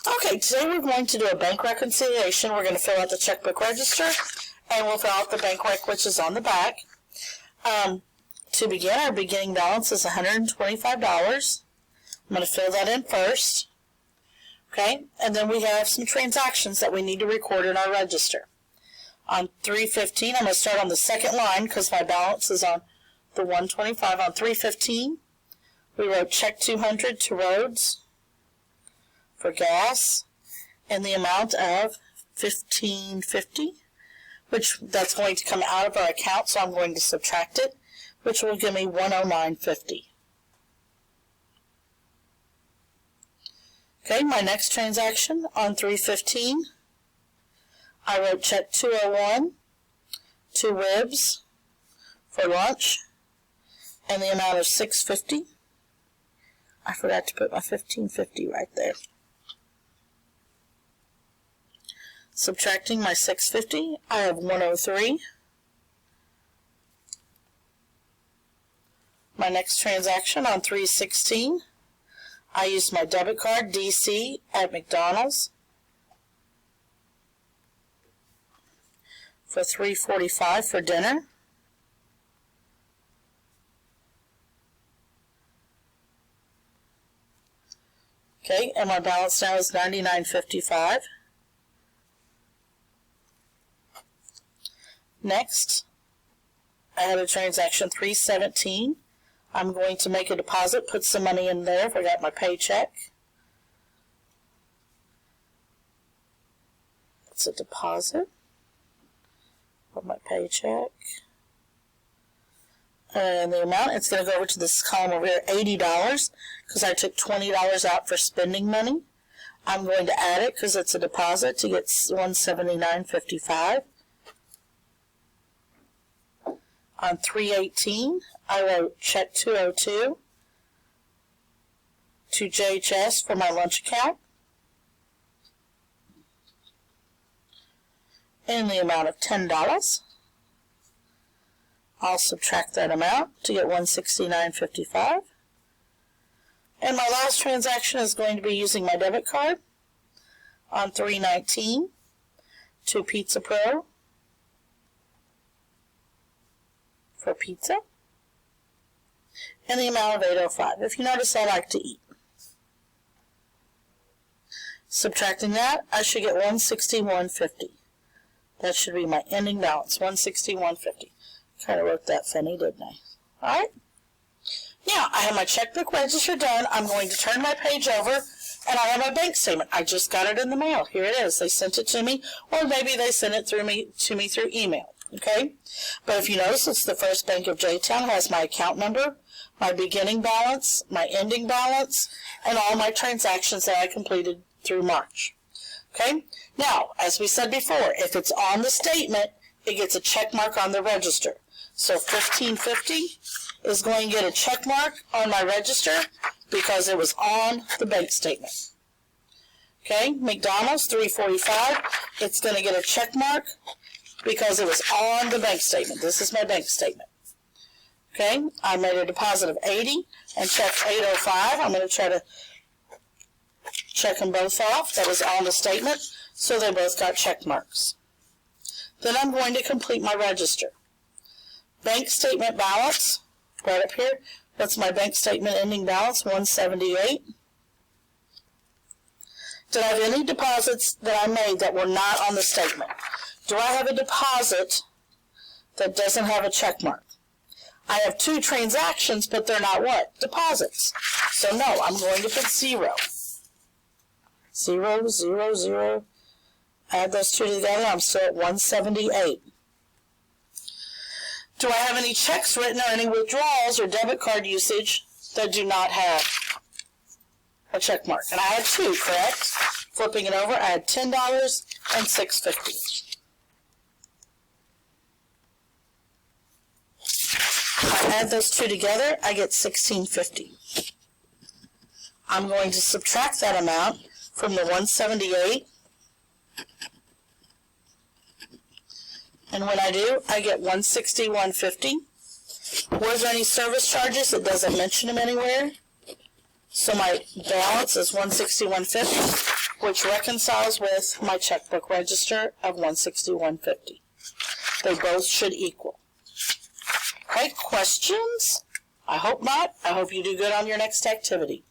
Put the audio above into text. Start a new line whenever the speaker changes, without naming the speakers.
Okay, today we're going to do a bank reconciliation. We're going to fill out the checkbook register, and we'll fill out the bank rec, which is on the back. To begin, our beginning balance is $125. I'm going to fill that in first. Okay, and then we have some transactions that we need to record in our register. On 315, I'm going to start on the second line because my balance is on the 125. On 315, we wrote check 200 to roads for gas in the amount of $15.50, which that's going to come out of our account, so I'm going to subtract it, which will give me $109.50. Okay, my next transaction on 315, I wrote check 201 to Ribs for lunch in the amount of $6.50. I forgot to put my $15.50 right there. Subtracting my $6.50, I have $103. My next transaction on 316, I used my debit card, DC, at McDonald's for $3.45 for dinner. Okay, and my balance now is $99.55. Next, I had a transaction 317. I'm going to make a deposit, put some money in there if I got my paycheck. It's a deposit of my paycheck. And the amount, it's going to go over to this column over here, $80, because I took $20 out for spending money. I'm going to add it because it's a deposit to get $179.55. On 318, I wrote check 202 to JHS for my lunch account in the amount of $10. I'll subtract that amount to get $169.55. And my last transaction is going to be using my debit card on 319 to Pizza Pro for pizza in the amount of $805. If you notice, I like to eat. Subtracting that, I should get $161.50. That should be my ending balance, $161.50. Kind of wrote that funny, didn't I? All right. Now, I have my checkbook register done. I'm going to turn my page over, and I have my bank statement. I just got it in the mail. Here it is. They sent it to me, or maybe they sent it to me through email. Okay? But if you notice, it's the First Bank of J-Town. It has my account number, my beginning balance, my ending balance, and all my transactions that I completed through March. Okay? Now, as we said before, if it's on the statement, it gets a check mark on the register. So $15.50 is going to get a check mark on my register because it was on the bank statement. Okay? McDonald's, $3.45. It's going to get a check mark because it was on the bank statement. This is my bank statement. Okay, I made a deposit of $80 and checked $805. I'm going to try to check them both off. That was on the statement, so they both got check marks. Then I'm going to complete my register. Bank statement balance, right up here. That's my bank statement ending balance, $178. Did I have any deposits that I made that were not on the statement? Do I have a deposit that doesn't have a check mark? I have two transactions, but they're not what? Deposits. So no, I'm going to put 0. 0, 0, 0. Add those two together, I'm still at 178. Do I have any checks written or any withdrawals or debit card usage that do not have a check mark? And I had two, correct? Flipping it over, I had $10 and $6.50. If I add those two together, I get $16.50. I'm going to subtract that amount from the 178, and when I do, I get $161.50. Was there any service charges? It doesn't mention them anywhere. So my balance is $161.50. which reconciles with my checkbook register of $161.50. They both should equal. All right, questions? I hope not. I hope you do good on your next activity.